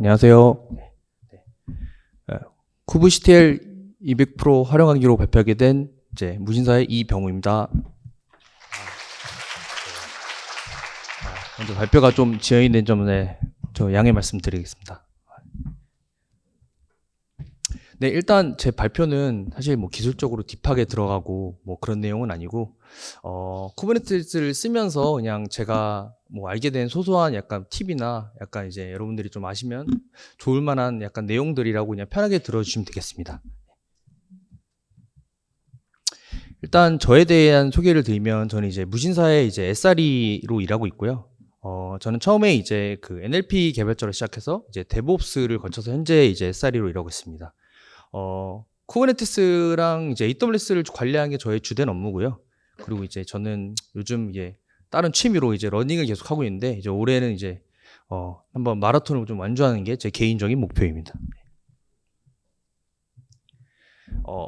안녕하세요. 쿠브CTL 200% 활용하기로 발표하게 된 이제 무신사의 이병우입니다. 먼저 발표가 좀 지연된 점에 저 양해 말씀드리겠습니다. 네, 일단 제 발표는 사실 뭐 기술적으로 딥하게 들어가고 뭐 그런 내용은 아니고 쿠버네티스를 쓰면서 그냥 제가 뭐 알게 된 소소한 약간 팁이나 약간 이제 여러분들이 좀 아시면 좋을 만한 약간 내용들이라고 그냥 편하게 들어주시면 되겠습니다. 일단 저에 대한 소개를 드리면 저는 이제 무신사의 이제 SRE로 일하고 있고요. 저는 처음에 이제 그 NLP 개발자로 시작해서 이제 데브옵스를 거쳐서 현재 이제 SRE로 일하고 있습니다. 쿠버네티스랑 이제 AWS를 관리하는 게 저의 주된 업무고요. 그리고 이제 저는 요즘 이게 다른 취미로 이제 러닝을 계속 하고 있는데 이제 올해는 이제 한번 마라톤을 좀 완주하는 게 제 개인적인 목표입니다.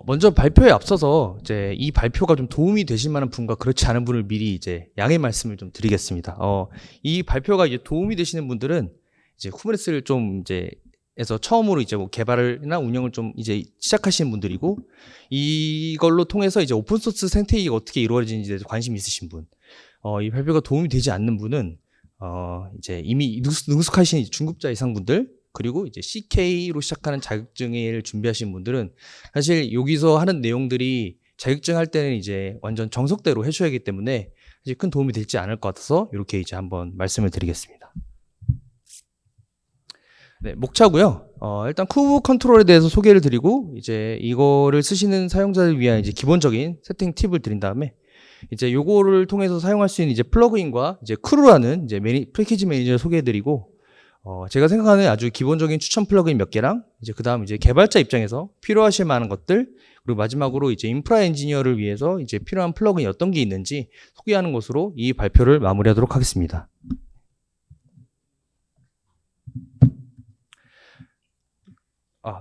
먼저 발표에 앞서서 이제 이 발표가 좀 도움이 되실 만한 분과 그렇지 않은 분을 미리 이제 양해 말씀을 좀 드리겠습니다. 이 발표가 이제 도움이 되시는 분들은 이제 쿠버네티스를 좀 이제 에서 처음으로 이제 뭐 개발이나 운영을 좀 이제 시작하시는 분들이고, 이걸로 통해서 이제 오픈소스 생태계가 어떻게 이루어지는지에 대해서 관심이 있으신 분, 이 발표가 도움이 되지 않는 분은 이제 이미 능숙하신 중급자 이상 분들, 그리고 이제 CK로 시작하는 자격증을 준비하신 분들은 사실 여기서 하는 내용들이 자격증 할 때는 이제 완전 정석대로 해줘야 하기 때문에 사실 큰 도움이 되지 않을 것 같아서 이렇게 이제 한번 말씀을 드리겠습니다. 네, 목차고요. 일단 쿠브 컨트롤에 대해서 소개를 드리고 이제 이거를 쓰시는 사용자를 위한 이제 기본적인 세팅 팁을 드린 다음에 이제 요거를 통해서 사용할 수 있는 이제 플러그인과 이제 크루라는 이제 패키지 매니저를 소개해드리고 제가 생각하는 아주 기본적인 추천 플러그인 몇 개랑 이제 그다음 이제 개발자 입장에서 필요하실 만한 것들, 그리고 마지막으로 이제 인프라 엔지니어를 위해서 이제 필요한 플러그인이 어떤 게 있는지 소개하는 것으로 이 발표를 마무리하도록 하겠습니다.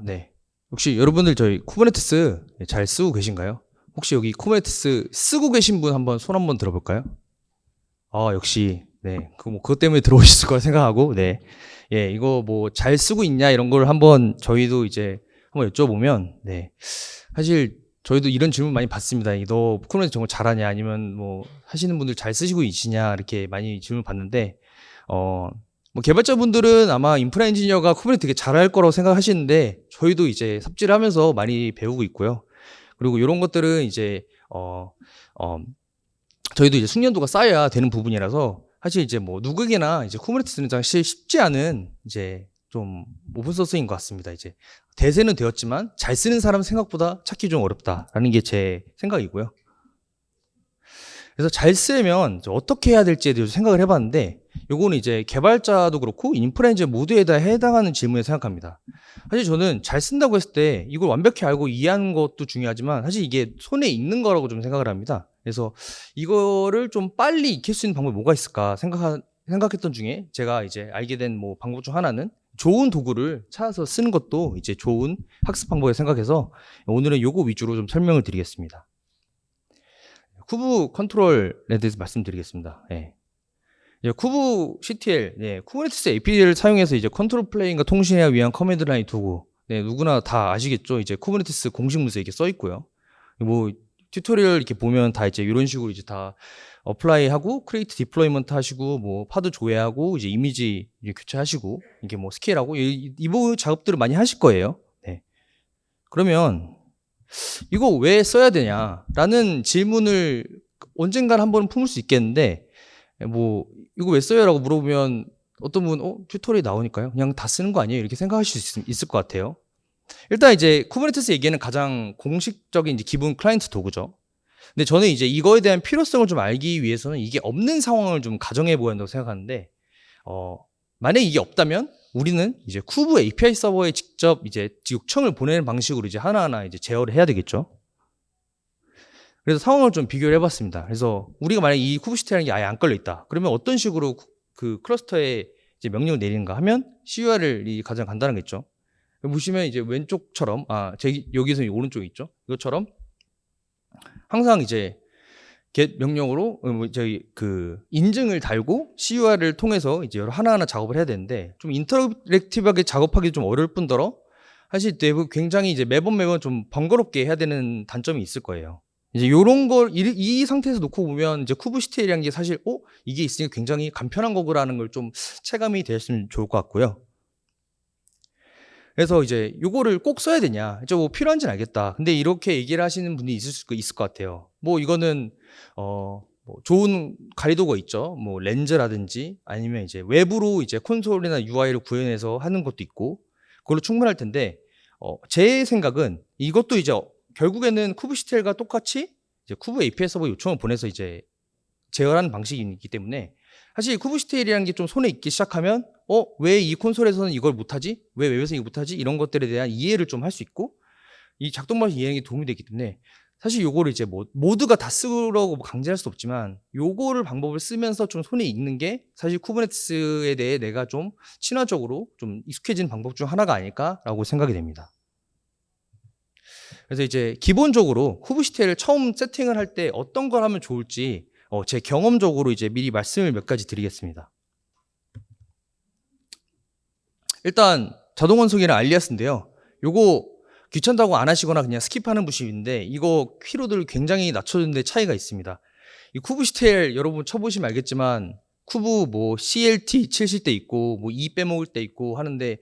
네. 혹시 여러분들 저희 쿠버네티스 잘 쓰고 계신가요? 혹시 여기 쿠버네티스 쓰고 계신 분 한번 손 한번 들어볼까요? 역시, 네. 그것 때문에 들어오셨을 거라 생각하고, 네. 예, 이거 뭐 잘 쓰고 있냐 이런 걸 한번 저희도 이제 한번 여쭤보면, 네. 사실 저희도 이런 질문 많이 받습니다. 너 쿠버네티스 정말 잘하냐, 아니면 뭐 하시는 분들 잘 쓰시고 있으냐, 이렇게 많이 질문 받는데, 뭐 개발자분들은 아마 인프라 엔지니어가 쿠버네티스 되게 잘할 거라고 생각하시는데 저희도 이제 삽질을 하면서 많이 배우고 있고요. 그리고 이런 것들은 이제 저희도 이제 숙련도가 쌓여야 되는 부분이라서 사실 이제 뭐 누구에게나 이제 쿠버네티스는 사실 쉽지 않은 이제 좀 오픈소스인 것 같습니다. 이제 대세는 되었지만 잘 쓰는 사람 생각보다 찾기 좀 어렵다라는 게 제 생각이고요. 그래서 잘 쓰려면 어떻게 해야 될지에 대해서 생각을 해봤는데, 요거는 이제 개발자도 그렇고 인프라 엔지니어 모두에 다 해당하는 질문을 생각합니다. 사실 저는 잘 쓴다고 했을 때 이걸 완벽히 알고 이해하는 것도 중요하지만 사실 이게 손에 있는 거라고 좀 생각을 합니다. 그래서 이거를 좀 빨리 익힐 수 있는 방법이 뭐가 있을까 생각했던 중에 제가 이제 알게 된 뭐 방법 중 하나는 좋은 도구를 찾아서 쓰는 것도 이제 좋은 학습 방법을 생각해서 오늘은 요거 위주로 좀 설명을 드리겠습니다. 쿠브 컨트롤에 대해서 말씀드리겠습니다. 쿠브CTL, 쿠버네티스 API를 사용해서 이제 컨트롤 플레인과 통신에 위한 커맨드 라인 도구. 누구나 다 아시겠죠? 이제 쿠버네티스 공식 문서에 이렇게 써 있고요. 뭐 튜토리얼 이렇게 보면 다 이제 이런 식으로 이제 다 어플라이하고 크리에이트 디플로이먼트 하시고 뭐 파드 조회하고 이제 이미지 교체하시고 이게 뭐 스케일하고 이 부분 작업들을 많이 하실 거예요. 그러면 이거 왜 써야 되냐라는 질문을 언젠간 한번 품을 수 있겠는데, 뭐 이거 왜 써요? 라고 물어보면 어떤 분은 튜토리얼이 나오니까요, 그냥 다 쓰는 거 아니에요? 이렇게 생각하실 수 있을 것 같아요. 일단 이제 쿠버네티스 얘기는 가장 공식적인 이제 기본 클라이언트 도구죠. 근데 저는 이제 이거에 대한 필요성을 좀 알기 위해서는 이게 없는 상황을 좀 가정해 보아야 한다고 생각하는데, 만약에 이게 없다면 우리는 이제 쿠브 API 서버에 직접 이제 요청을 보내는 방식으로 이제 하나하나 이제 제어를 해야 되겠죠. 그래서 상황을 좀 비교를 해봤습니다. 그래서 우리가 만약에 이 쿠브CTL이라는 게 아예 안 걸려 있다. 그러면 어떤 식으로 그 클러스터에 이제 명령을 내리는가 하면 CUR이 가장 간단하겠죠. 보시면 이제 왼쪽처럼, 여기서 오른쪽에 있죠. 이것처럼 항상 이제 get 명령으로 저희 그 인증을 달고 CUR을 통해서 이제 하나하나 작업을 해야 되는데 좀 인터랙티브하게 작업하기 좀 어려울 뿐더러 사실 굉장히 이제 매번 좀 번거롭게 해야 되는 단점이 있을 거예요. 이제 요런 걸 이 상태에서 놓고 보면 이제 쿠브시티엘이라는 게 사실 이게 있으니까 굉장히 간편한 거구라는 걸 좀 체감이 되셨으면 좋을 것 같고요. 그래서 이제 요거를 꼭 써야 되냐? 뭐 필요한지는 알겠다. 근데 이렇게 얘기를 하시는 분이 있을 것 같아요. 뭐 이거는 뭐 좋은 가이드가 있죠. 뭐 렌즈라든지 아니면 이제 외부로 이제 콘솔이나 UI를 구현해서 하는 것도 있고 그걸로 충분할 텐데 제 생각은 이것도 이제 결국에는 쿠브시텔과 똑같이 이제 쿠브 API 서버 요청을 보내서 이제 제어하는 방식이기 때문에 사실 쿠브시텔이라는 게 좀 손에 익기 시작하면 왜 이 콘솔에서는 이걸 못하지? 왜 웹에서는 이거 못하지? 이런 것들에 대한 이해를 좀 할 수 있고 이 작동 방식 이해하는 게 도움이 되기 때문에 사실 요거를 이제 모두가 다 쓰라고 강제할 수 없지만 요거를 방법을 쓰면서 좀 손에 익는 게 사실 쿠버네티스에 대해 내가 좀 친화적으로 좀 익숙해진 방법 중 하나가 아닐까라고 생각이 됩니다. 그래서 이제 기본적으로 쿠브시텔을 처음 세팅을 할 때 어떤 걸 하면 좋을지 제 경험적으로 이제 미리 말씀을 몇 가지 드리겠습니다. 일단 자동 원속이나 알리아스인데요. 요거 귀찮다고 안 하시거나 그냥 스킵하는 부분인데 이거 키로드를 굉장히 낮춰주는 데 차이가 있습니다. 이 쿠브시텔 여러분 쳐보시면 알겠지만 쿠브 뭐 CLT 치실 때 있고 뭐 E 빼먹을 때 있고 하는데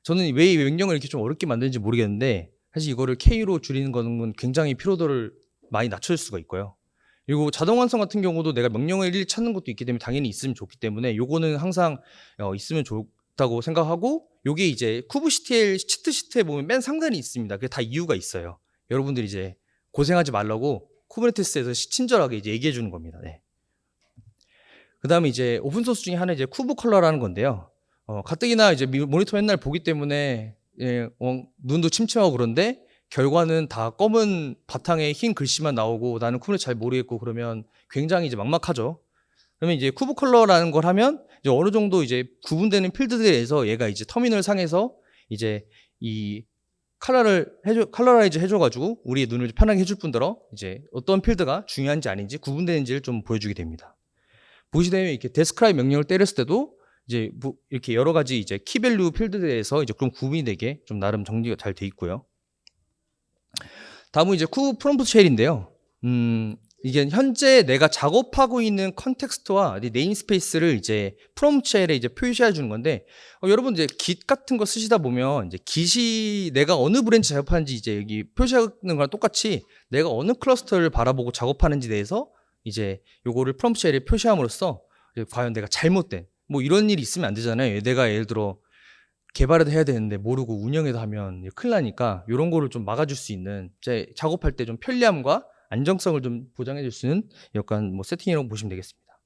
저는 왜 이 명령을 이렇게 좀 어렵게 만드는지 모르겠는데 사실 이거를 K로 줄이는 거는 굉장히 피로도를 많이 낮출 수가 있고요. 그리고 자동 완성 같은 경우도 내가 명령을 일일이 찾는 것도 있기 때문에 당연히 있으면 좋기 때문에 요거는 항상 있으면 좋다고 생각하고 요게 이제 쿠브시텔 치트시트에 보면 맨 상단에 있습니다. 그게 다 이유가 있어요. 여러분들이 이제 고생하지 말라고 쿠버네티스에서 친절하게 이제 얘기해 주는 겁니다. 네. 그 다음에 이제 오픈소스 중에 하나 이제 쿠브 컬러라는 건데요. 가뜩이나 이제 모니터 맨날 보기 때문에 눈도 침침하고 그런데 결과는 다 검은 바탕에 흰 글씨만 나오고 나는 쿠브를 잘 모르겠고 그러면 굉장히 이제 막막하죠. 그러면 이제 쿠브 컬러라는 걸 하면 이제 어느 정도 이제 구분되는 필드들에서 얘가 이제 터미널 상에서 이제 이 컬러라이즈 해줘가지고 우리의 눈을 편하게 해줄 뿐더러 이제 어떤 필드가 중요한지 아닌지 구분되는지를 좀 보여주게 됩니다. 보시다시피 이렇게 데스크라이브 명령을 때렸을 때도 이제 이렇게 여러 가지 이제 키밸류 필드에서 이제 좀 구분이 되게 좀 나름 정리가 잘 돼 있고요. 다음은 이제 쿠브 프롬프트 쉘인데요. 이게 현재 내가 작업하고 있는 컨텍스트와 네임스페이스를 이제 프롬프트 쉘에 이제 표시해 주는 건데 여러분 이제 git 같은 거 쓰시다 보면 이제 git이 내가 어느 브랜치 작업하는지 이제 여기 표시하는 거랑 똑같이 내가 어느 클러스터를 바라보고 작업하는지 대해서 이제 요거를 프롬프트 쉘에 표시함으로써 과연 내가 잘못된 뭐 이런 일이 있으면 안 되잖아요. 내가 예를 들어 개발을 해야 되는데 모르고 운영해도 하면 큰일 나니까 이런 거를 좀 막아줄 수 있는 제 작업할 때 좀 편리함과 안정성을 좀 보장해 줄 수 있는 약간 뭐 세팅이라고 보시면 되겠습니다.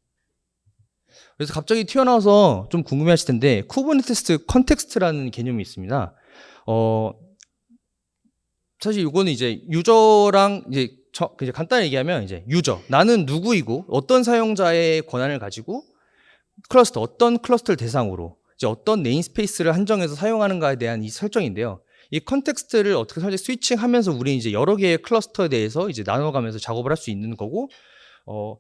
그래서 갑자기 튀어나와서 좀 궁금해 하실 텐데 쿠버네티스 컨텍스트라는 개념이 있습니다. 사실 이거는 이제 유저랑 이제 간단히 얘기하면 이제 유저 나는 누구이고 어떤 사용자의 권한을 가지고 클러스터 어떤 클러스터를 대상으로 이제 어떤 네임스페이스를 한정해서 사용하는가에 대한 이 설정인데요. 이 컨텍스트를 어떻게 살짝 스위칭하면서 우리 이제 여러 개의 클러스터에 대해서 이제 나눠가면서 작업을 할 수 있는 거고,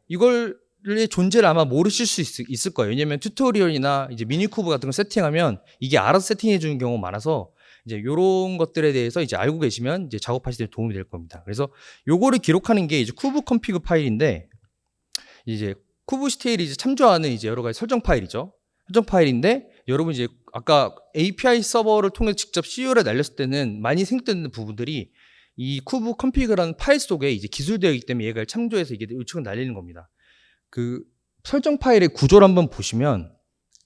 이걸의 존재를 아마 모르실 수 있을 거예요. 왜냐면 튜토리얼이나 이제 미니쿠브 같은 거 세팅하면 이게 알아서 세팅해 주는 경우가 많아서 이제 이런 것들에 대해서 이제 알고 계시면 이제 작업하실 때 도움이 될 겁니다. 그래서 요거를 기록하는 게 이제 쿠브 컴피그 파일인데 이제 쿠브시텔이 이제 참조하는 이제 여러 가지 설정 파일이죠. 설정 파일인데 여러분 이제 아까 API 서버를 통해 직접 CU를 날렸을 때는 많이 생겼던 부분들이 이 쿠브 컴피그라는 파일 속에 이제 기술되어 있기 때문에 얘가 참조해서 이게 요청을 날리는 겁니다. 그 설정 파일의 구조를 한번 보시면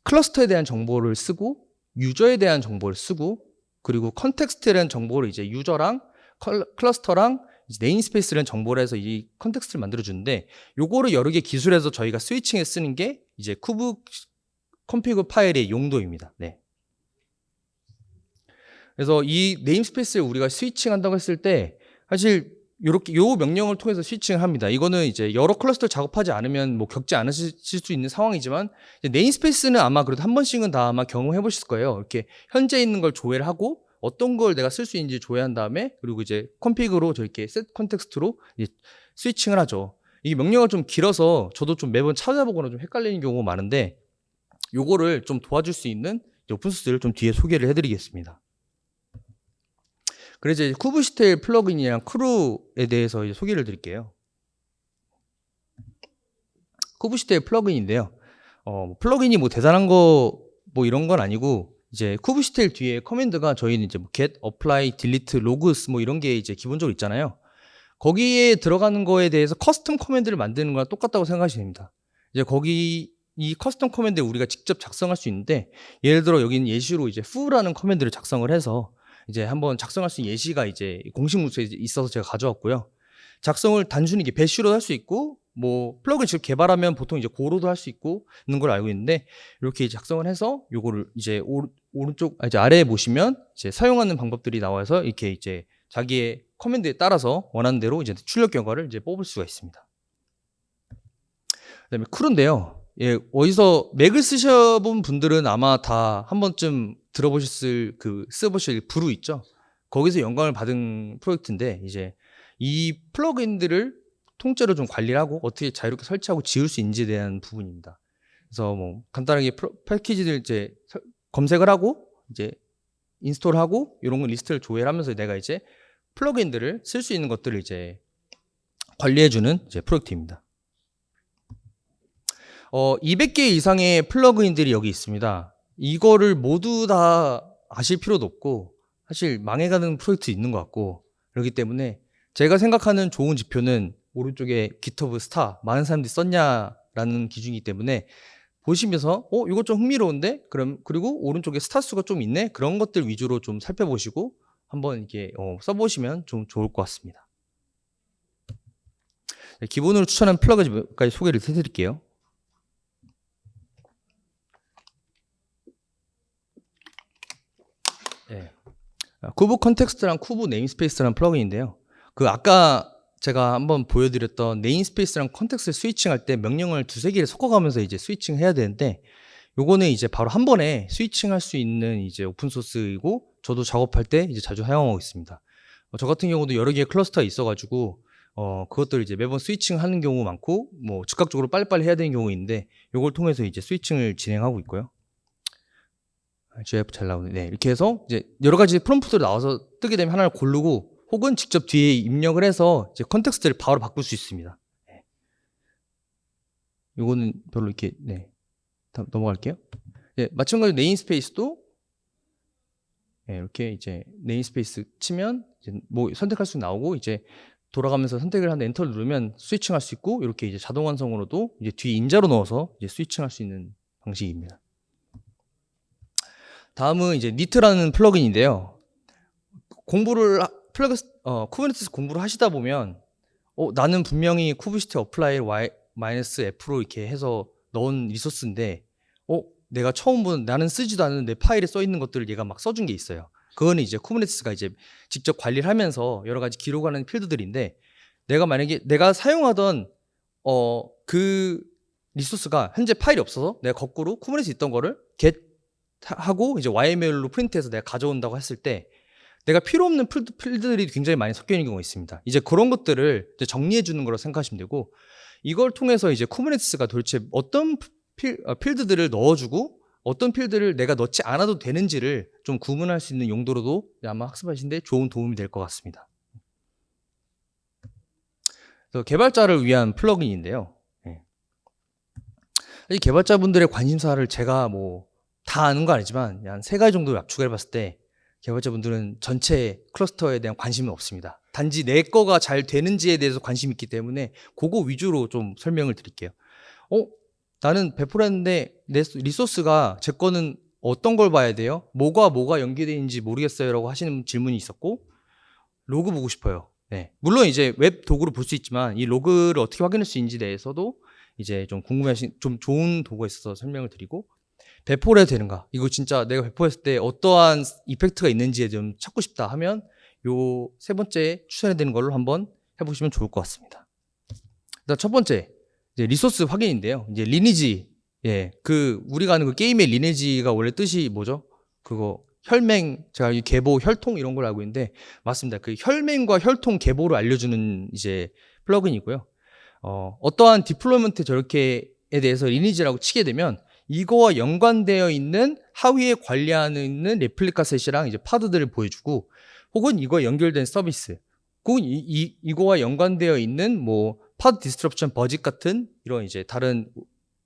클러스터에 대한 정보를 쓰고 유저에 대한 정보를 쓰고 그리고 컨텍스트에 대한 정보를 이제 유저랑 클러스터랑 네임스페이스라는 정보를 해서 이 컨텍스트를 만들어 주는데 요거를 여러 개 기술에서 저희가 스위칭해 쓰는 게 이제 쿠브 컴피그 파일의 용도입니다. 네. 그래서 이 네임스페이스를 우리가 스위칭 한다고 했을 때 사실 이렇게 요 명령을 통해서 스위칭을 합니다. 이거는 이제 여러 클러스터를 작업하지 않으면 뭐 겪지 않으실 수 있는 상황이지만 네임스페이스는 아마 그래도 한 번씩은 다 아마 경험해 보실 거예요. 이렇게 현재 있는 걸 조회를 하고 어떤 걸 내가 쓸 수 있는지 조회한 다음에 그리고 이제 컨피그로 저렇게 셋 컨텍스트로 스위칭을 하죠. 이게 명령어가 좀 길어서 저도 좀 매번 찾아보거나 좀 헷갈리는 경우가 많은데 요거를 좀 도와줄 수 있는 오픈소스를 좀 뒤에 소개를 해드리겠습니다. 그래서 이제 쿠브시텔 플러그인이랑 크루에 대해서 이제 소개를 드릴게요. 쿠브시텔 플러그인인데요. 플러그인이 뭐 대단한 거 뭐 이런 건 아니고 이제 쿠브시텔 뒤에 커맨드가 저희는 이제 뭐 get, apply, delete, logs 뭐 이런 게 이제 기본적으로 있잖아요. 거기에 들어가는 거에 대해서 커스텀 커맨드를 만드는 거랑 똑같다고 생각하시면 됩니다. 이제 거기 이 커스텀 커맨드를 우리가 직접 작성할 수 있는데 예를 들어 여기는 예시로 이제 foo라는 커맨드를 작성을 해서 이제 한번 작성할 수 있는 예시가 이제 공식 문서에 있어서 제가 가져왔고요. 작성을 단순히 이게 배쉬로 할 수 있고 뭐 플러그인 직접 개발하면 보통 이제 고로도 할 수 있고 있는 걸 알고 있는데 이렇게 작성을 해서 요거를 이제 오른쪽 이제 아래에 보시면 이제 사용하는 방법들이 나와서 이렇게 이제 자기의 커맨드에 따라서 원하는 대로 이제 출력 결과를 이제 뽑을 수가 있습니다. 그다음에 크루인데요. 예, 어디서 맥을 쓰셔본 분들은 아마 다 한 번쯤 들어보셨을 써보실 브루 있죠. 거기서 영감을 받은 프로젝트인데 이제 이 플러그인들을 통째로 좀 관리를 하고 어떻게 자유롭게 설치하고 지울 수 있는지에 대한 부분입니다. 그래서 뭐 간단하게 패키지들 이제 검색을 하고 이제 인스톨하고 이런 거 리스트를 조회하면서 내가 이제 플러그인들을 쓸 수 있는 것들을 이제 관리해주는 이제 프로젝트입니다. 200개 이상의 플러그인들이 여기 있습니다. 이거를 모두 다 아실 필요도 없고 사실 망해가는 프로젝트 있는 것 같고 그렇기 때문에 제가 생각하는 좋은 지표는 오른쪽에 GitHub 스타 많은 사람들이 썼냐라는 기준이기 때문에 보시면서 이거 좀 흥미로운데 그리고 오른쪽에 스타 수가 좀 있네 그런 것들 위주로 좀 살펴보시고 한번 이렇게 써보시면 좀 좋을 것 같습니다. 기본으로 추천한 플러그인까지 소개를 해드릴게요. 네. 쿠브 컨텍스트랑 쿠브 네임스페이스라는 플러그인인데요. 아까 제가 한번 보여드렸던 네임스페이스랑 컨텍스트 스위칭할 때 명령을 두세 개를 섞어가면서 이제 스위칭 해야 되는데 요거는 이제 바로 한 번에 스위칭할 수 있는 이제 오픈소스이고 저도 작업할 때 이제 자주 사용하고 있습니다. 저 같은 경우도 여러 개의 클러스터가 있어가지고 그것들을 이제 매번 스위칭하는 경우 많고 뭐 즉각적으로 빨리빨리 해야 되는 경우 있는데 요걸 통해서 이제 스위칭을 진행하고 있고요. GF 잘 나오네. 네, 이렇게 해서 이제 여러 가지 프롬프트로 나와서 뜨게 되면 하나를 고르고 혹은 직접 뒤에 입력을 해서 이제 컨텍스트를 바로 바꿀 수 있습니다. 네. 요거는 별로 이렇게 넘어갈게요. 네, 마찬가지로 네임스페이스도 이렇게 이제 네임스페이스 치면 이제 뭐 선택할 수 나오고 이제 돌아가면서 선택을 하는데 엔터를 누르면 스위칭할 수 있고 이렇게 이제 자동 완성으로도 이제 뒤에 인자로 넣어서 이제 스위칭할 수 있는 방식입니다. 다음은 이제 니트라는 플러그인인데요. 쿠버네티스 공부를 하시다 보면 나는 분명히 쿠브시트 어플라이 -f로 이렇게 해서 넣은 리소스인데 내가 처음 보는 나는 쓰지도 않는 내 파일에 써 있는 것들을 얘가 막 써준 게 있어요. 그거는 이제 쿠버네티스가 이제 직접 관리를 하면서 여러 가지 기록하는 필드들인데 내가 만약에 내가 사용하던 그 리소스가 현재 파일이 없어서 내가 거꾸로 쿠버네티스 있던 거를 get 하고 이제 YML로 프린트해서 내가 가져온다고 했을 때 내가 필요 없는 필드들이 굉장히 많이 섞여 있는 경우가 있습니다. 이제 그런 것들을 이제 정리해 주는 거라고 생각하시면 되고 이걸 통해서 이제 쿠버네티스가 도대체 어떤 필드들을 넣어주고 어떤 필드를 내가 넣지 않아도 되는지를 좀 구분할 수 있는 용도로도 아마 학습하시는데 좋은 도움이 될 것 같습니다. 그래서 개발자를 위한 플러그인인데요. 이 개발자분들의 관심사를 제가 뭐 다 아는 거 아니지만 한 3가지 정도 압축해 봤을 때 개발자분들은 전체 클러스터에 대한 관심은 없습니다. 단지 내 거가 잘 되는지에 대해서 관심이 있기 때문에 그거 위주로 좀 설명을 드릴게요. 나는 배포를 했는데 내 리소스가 제 거는 어떤 걸 봐야 돼요? 뭐가 연계되어 있는지 모르겠어요 라고 하시는 질문이 있었고 로그 보고 싶어요. 네. 물론 이제 웹 도구로 볼 수 있지만 이 로그를 어떻게 확인할 수 있는지 대해서도 이제 좀 궁금하신 좀 좋은 도구가 있어서 설명을 드리고 배포를 해도 되는가? 이거 진짜 내가 배포했을 때 어떠한 이펙트가 있는지에 좀 찾고 싶다 하면 요 3번째 추천해 드리는 걸로 한번 해보시면 좋을 것 같습니다. 일단 첫 번째 이제 리소스 확인인데요. 이제 리니지 우리가 아는 그 게임의 리니지가 원래 뜻이 뭐죠? 그거 혈맹 제가 계보 혈통 이런 걸 알고 있는데 맞습니다. 그 혈맹과 혈통 계보를 알려주는 이제 플러그인이고요. 어떠한 디플로이먼트 저렇게에 대해서 리니지라고 치게 되면 이거와 연관되어 있는 하위에 관리하는 있는 레플리카 셋이랑 이제 파드들을 보여주고, 혹은 이거에 연결된 서비스, 혹은 이거와 연관되어 있는 뭐 파드 디스트럽션 버짓 같은 이런 이제 다른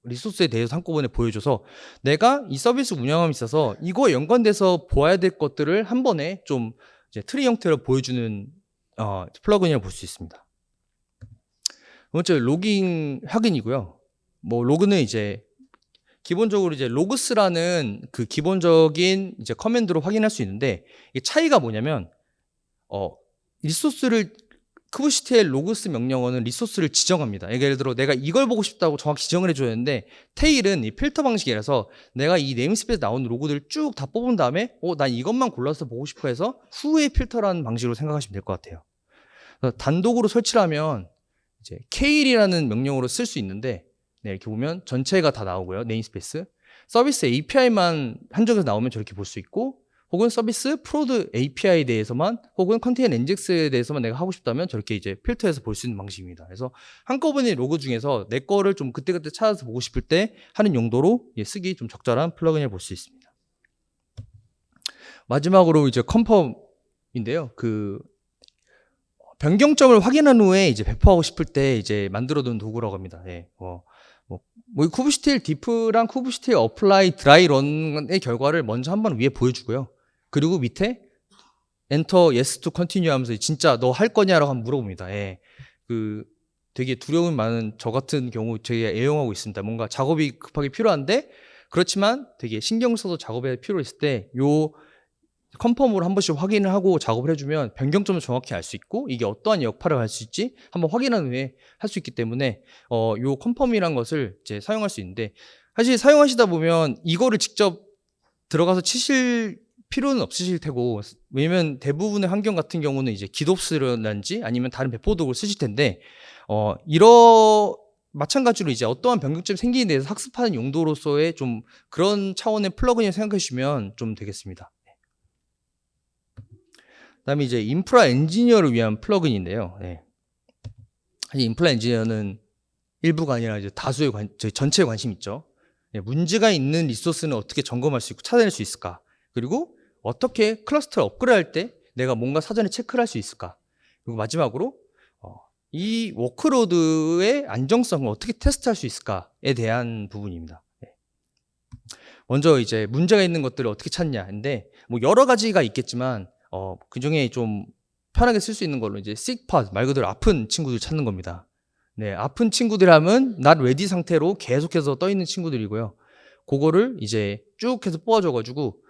리소스에 대해서 한꺼번에 보여줘서 내가 이 서비스 운영함에 있어서 이거에 연관돼서 보아야 될 것들을 한 번에 좀 이제 트리 형태로 보여주는 플러그인이라고 볼 수 있습니다. 두 번째 로깅 확인이고요. 뭐 로그는 이제 기본적으로 이제 로그스라는 그 기본적인 이제 커맨드로 확인할 수 있는데, 이게 차이가 뭐냐면 리소스를 kubectl 로그스 명령어는 리소스를 지정합니다. 예를 들어 내가 이걸 보고 싶다고 정확히 지정을 해줘야 되는데, 테일은 이 필터 방식이라서 내가 이 네임스페이스에 나온 로그들을 쭉 다 뽑은 다음에 난 이것만 골라서 보고 싶어 해서 후에 필터라는 방식으로 생각하시면 될 것 같아요. 단독으로 설치를 하면 이제 keil이라는 명령어로 쓸 수 있는데, 네, 이렇게 보면 전체가 다 나오고요. 네임스페이스. 서비스 API만 한정해서 나오면 저렇게 볼 수 있고, 혹은 서비스 프로드 API에 대해서만, 혹은 컨테이너 엔젝스에 대해서만 내가 하고 싶다면 저렇게 이제 필터해서 볼 수 있는 방식입니다. 그래서 한꺼번에 로그 중에서 내 거를 좀 그때그때 찾아서 보고 싶을 때 하는 용도로 쓰기 좀 적절한 플러그인을 볼 수 있습니다. 마지막으로 이제 컴펌인데요. 그 변경점을 확인한 후에 이제 배포하고 싶을 때 이제 만들어둔 도구라고 합니다. kubectl diff랑 kubectl apply dry run의 결과를 먼저 한번 위에 보여주고요. 그리고 밑에 enter yes to continue 하면서 진짜 너 할 거냐라고 한번 물어봅니다. 그 되게 두려움이 많은 저 같은 경우 되게 애용하고 있습니다. 뭔가 작업이 급하게 필요한데, 그렇지만 되게 신경 써서 작업에 필요 있을 때 요 컨펌으로 한 번씩 확인을 하고 작업을 해주면 변경점을 정확히 알 수 있고, 이게 어떠한 역할을 할 수 있지 한번 확인한 후에 할 수 있기 때문에 요 컨펌이란 것을 이제 사용할 수 있는데, 사실 사용하시다 보면 이거를 직접 들어가서 치실 필요는 없으실 테고, 왜냐면 대부분의 환경 같은 경우는 이제 기도스라든지 아니면 다른 배포 도구를 쓰실 텐데, 마찬가지로 이제 어떠한 변경점이 생기는 데서 학습하는 용도로서의 좀 그런 차원의 플러그인을 생각해 주시면 좀 되겠습니다. 그다음에 이제 인프라 엔지니어를 위한 플러그인인데요. 사실 인프라 엔지니어는 일부가 아니라 이제 다수의 저희 전체에 관심 있죠. 문제가 있는 리소스는 어떻게 점검할 수 있고 찾아낼 수 있을까? 그리고 어떻게 클러스터를 업그레이드 할 때 내가 뭔가 사전에 체크를 할 수 있을까? 그리고 마지막으로 이 워크로드의 안정성을 어떻게 테스트할 수 있을까에 대한 부분입니다. 먼저 이제 문제가 있는 것들을 어떻게 찾냐인데, 뭐 여러 가지가 있겠지만 그 중에 좀 편하게 쓸 수 있는 걸로 이제 sickpod, 말 그대로 아픈 친구들 찾는 겁니다. 네, 아픈 친구들 하면 not ready 상태로 계속해서 떠 있는 친구들이고요. 그거를 이제 쭉 해서 뽑아줘가지고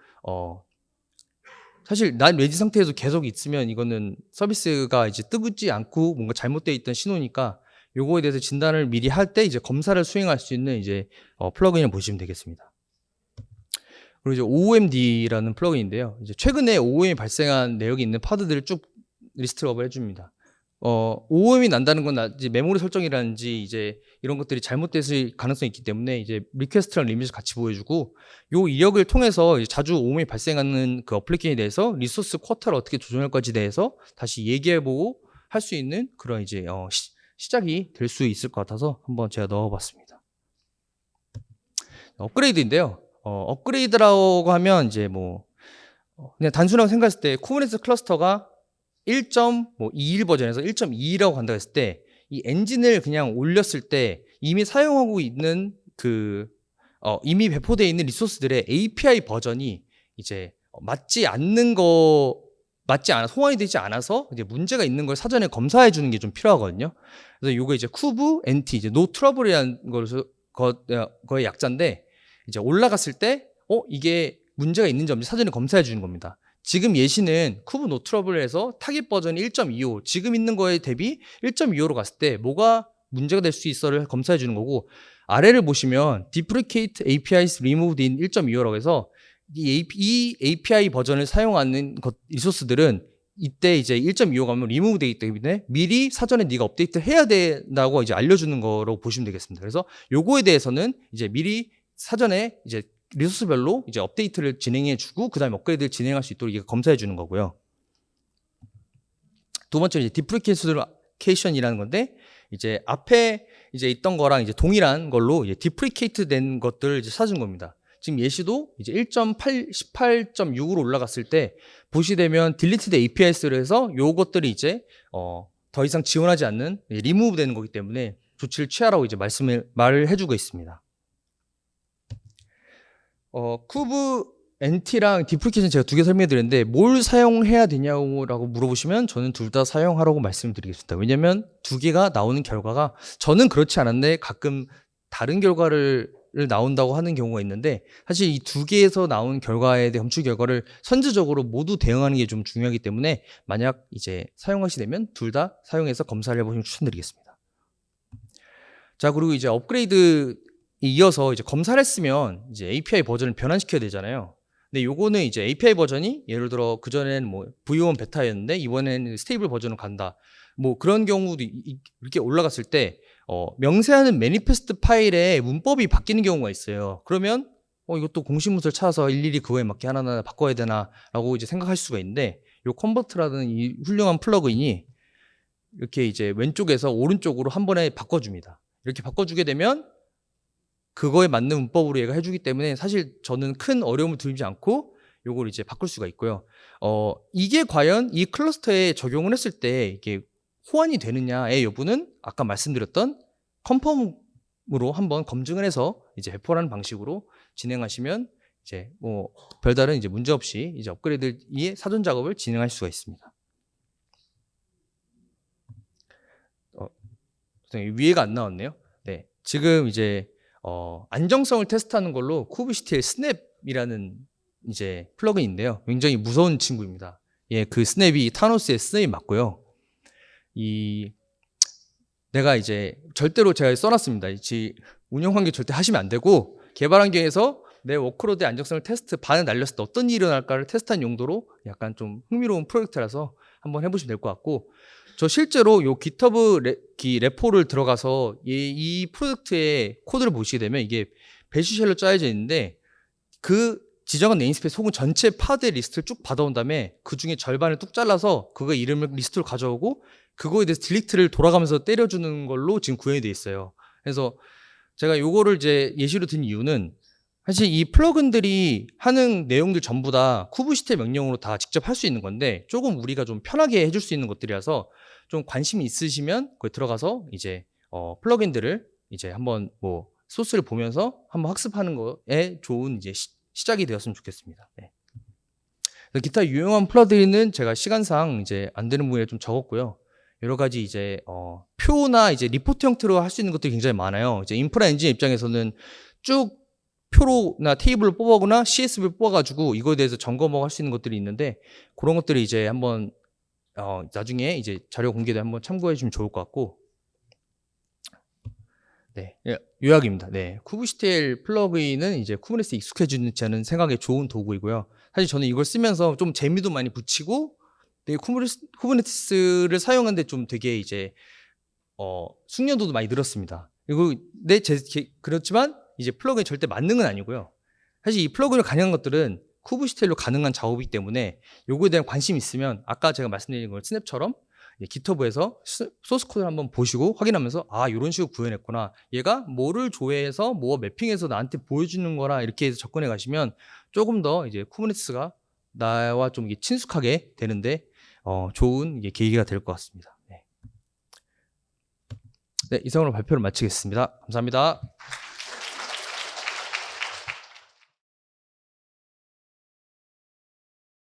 사실 not ready 상태에서 계속 있으면 이거는 서비스가 이제 뜨지 않고 뭔가 잘못되어 있던 신호니까, 요거에 대해서 진단을 미리 할 때 이제 검사를 수행할 수 있는 이제 플러그인을 보시면 되겠습니다. 그리고 이제 OOMD라는 플러그인인데요. 이제 최근에 OOM이 발생한 내역이 있는 파드들을 쭉 리스트업을 해줍니다. OOM이 난다는 건 이제 메모리 설정이라든지 이제 이런 것들이 잘못됐을 가능성이 있기 때문에 이제 리퀘스트랑 리밋을 같이 보여주고, 요 이력을 통해서 자주 OOM이 발생하는 그 어플리케이션에 대해서 리소스 쿼터를 어떻게 조정할까지에 대해서 다시 얘기해보고 할 수 있는 그런 이제 시작이 될 수 있을 것 같아서 한번 제가 넣어봤습니다. 업그레이드인데요. 업그레이드라고 하면 이제 뭐 그냥 단순하게 생각했을 때 쿠버네티스 클러스터가 1.21 버전에서 1.2라고 간다고 했을 때, 이 엔진을 그냥 올렸을 때 이미 사용하고 있는 이미 배포되어 있는 리소스들의 API 버전이 이제 소환이 되지 않아서 이제 문제가 있는 걸 사전에 검사해 주는 게 좀 필요하거든요. 그래서 요거 이제 쿠브 NT, 이제 no trouble이라는 거의 약자인데, 이제 올라갔을 때 이게 문제가 있는지 없는지 사전에 검사해 주는 겁니다. 지금 예시는 쿠브 노 트러블에서 타깃 버전이 1.25, 지금 있는 거에 대비 1.25로 갔을 때 뭐가 문제가 될 수 있어를 검사해 주는 거고, 아래를 보시면 deprecate APIs removed in 1.25라고 해서 이 API 버전을 사용하는 리소스들은 이때 이제 1.25 가면 remove 되기 때문에 미리 사전에 네가 업데이트 해야 된다고 이제 알려주는 거로 보시면 되겠습니다. 그래서 요거에 대해서는 이제 미리 사전에 이제 리소스별로 이제 업데이트를 진행해주고 그 다음에 업그레이드를 진행할 수 있도록 이게 검사해주는 거고요. 두 번째 이제 디프리케이션이라는 건데, 이제 앞에 이제 있던 거랑 이제 동일한 걸로 이제 디프리케이트 된 것들을 이제 찾은 겁니다. 지금 예시도 이제 18.6으로 올라갔을 때 보시게 되면 딜리티드 APIS를 해서 요것들이 이제 더 이상 지원하지 않는 리무브 되는 거기 때문에 조치를 취하라고 이제 말을 해주고 있습니다. 쿠브 NT랑 디프리케이션 제가 두 개 설명해 드렸는데 뭘 사용해야 되냐고 물어보시면 저는 둘 다 사용하라고 말씀드리겠습니다. 왜냐면 두 개가 나오는 결과가 저는 그렇지 않은데 가끔 다른 결과를 나온다고 하는 경우가 있는데 사실 이 두 개에서 나온 결과에 대한 검출 결과를 선제적으로 모두 대응하는 게 좀 중요하기 때문에 만약 이제 사용하시게 되면 둘 다 사용해서 검사를 해보시면 추천드리겠습니다. 자, 그리고 이제 업그레이드 이어서 이제 검사를 했으면 이제 API 버전을 변환시켜야 되잖아요. 근데 요거는 이제 API 버전이 예를 들어 그전에는 뭐 V1 베타였는데 이번에는 스테이블 버전으로 간다. 뭐 그런 경우도 이렇게 올라갔을 때 명세하는 매니페스트 파일에 문법이 바뀌는 경우가 있어요. 그러면 이것도 공식 문서를 찾아서 일일이 그거에 맞게 하나하나 바꿔야 되나라고 이제 생각하실 수가 있는데 요 컨버트라는 이 훌륭한 플러그인이 이렇게 이제 왼쪽에서 오른쪽으로 한 번에 바꿔줍니다. 이렇게 바꿔주게 되면 그거에 맞는 문법으로 얘가 해주기 때문에 사실 저는 큰 어려움을 들지 않고 요걸 이제 바꿀 수가 있고요. 이게 과연 이 클러스터에 적용을 했을 때 이게 호환이 되느냐의 여부는 아까 말씀드렸던 컨펌으로 한번 검증을 해서 이제 배포라는 방식으로 진행하시면 이제 뭐 별다른 이제 문제 없이 이제 업그레이드의 사전 작업을 진행할 수가 있습니다. 위에가 안 나왔네요. 네, 지금 이제 안정성을 테스트하는 걸로 kubectl 스냅이라는 이제 플러그인인데요. 굉장히 무서운 친구입니다. 예, 그 스냅이 타노스의 스냅이 맞고요. 내가 이제 절대로 제가 써놨습니다. 운영 환경 절대 하시면 안 되고 개발 환경에서 내 워크로드의 안정성을 테스트 반을 날렸을 때 어떤 일이 일어날까를 테스트한 용도로 약간 좀 흥미로운 프로젝트라서 한번 해보시면 될 것 같고, 저 실제로 요 GitHub 레포를 들어가서 이 프로젝트의 코드를 보시게 되면 이게 배시쉘로 짜여져 있는데 그 지정한 네임스페이스 혹은 전체 파드 리스트를 쭉 받아온 다음에 그 중에 절반을 뚝 잘라서 그거 이름을 리스트로 가져오고 그거에 대해서 딜리트를 돌아가면서 때려주는 걸로 지금 구현이 돼 있어요. 그래서 제가 요거를 이제 예시로 든 이유는 사실 이 플러그인들이 하는 내용들 전부 다 kubectl 명령으로 다 직접 할 수 있는 건데 조금 우리가 좀 편하게 해줄 수 있는 것들이라서 좀 관심이 있으시면 거기 들어가서 이제 플러그인들을 이제 한번 뭐 소스를 보면서 한번 학습하는 거에 좋은 이제 시작이 되었으면 좋겠습니다. 네. 기타 유용한 플러그인은 제가 시간상 이제 안 되는 부분에 좀 적었고요. 여러 가지 이제 표나 이제 리포트 형태로 할 수 있는 것들이 굉장히 많아요. 이제 인프라 엔진 입장에서는 쭉 표로나 테이블을 뽑아거나 CSV를 뽑아가지고 이거에 대해서 점검하고 할 수 있는 것들이 있는데 그런 것들이 이제 한번 나중에 이제 자료 공개도 한번 참고해 주면 좋을 것 같고, 네, 요약입니다. 네, kubectl 플러그인은 이제 쿠버네티스에 익숙해지는 저는 생각에 좋은 도구이고요. 사실 저는 이걸 쓰면서 좀 재미도 많이 붙이고, 쿠버네티스를 사용하는데 좀 되게 이제 숙련도도 많이 늘었습니다. 그리고 그렇지만 이제 플러그인 절대 만능은 아니고요. 사실 이 플러그인을 가능한 것들은 kubectl로 가능한 작업이기 때문에 요거에 대한 관심이 있으면 아까 제가 말씀드린 걸 스냅처럼 GitHub에서 소스 코드를 한번 보시고 확인하면서 이런 식으로 구현했구나. 얘가 뭐를 조회해서 뭐 매핑해서 나한테 보여주는 거라 이렇게 해서 접근해 가시면 조금 더 이제 쿠버네티스가 나와 좀 친숙하게 되는데 좋은 계기가 될 것 같습니다. 네, 이상으로 발표를 마치겠습니다. 감사합니다.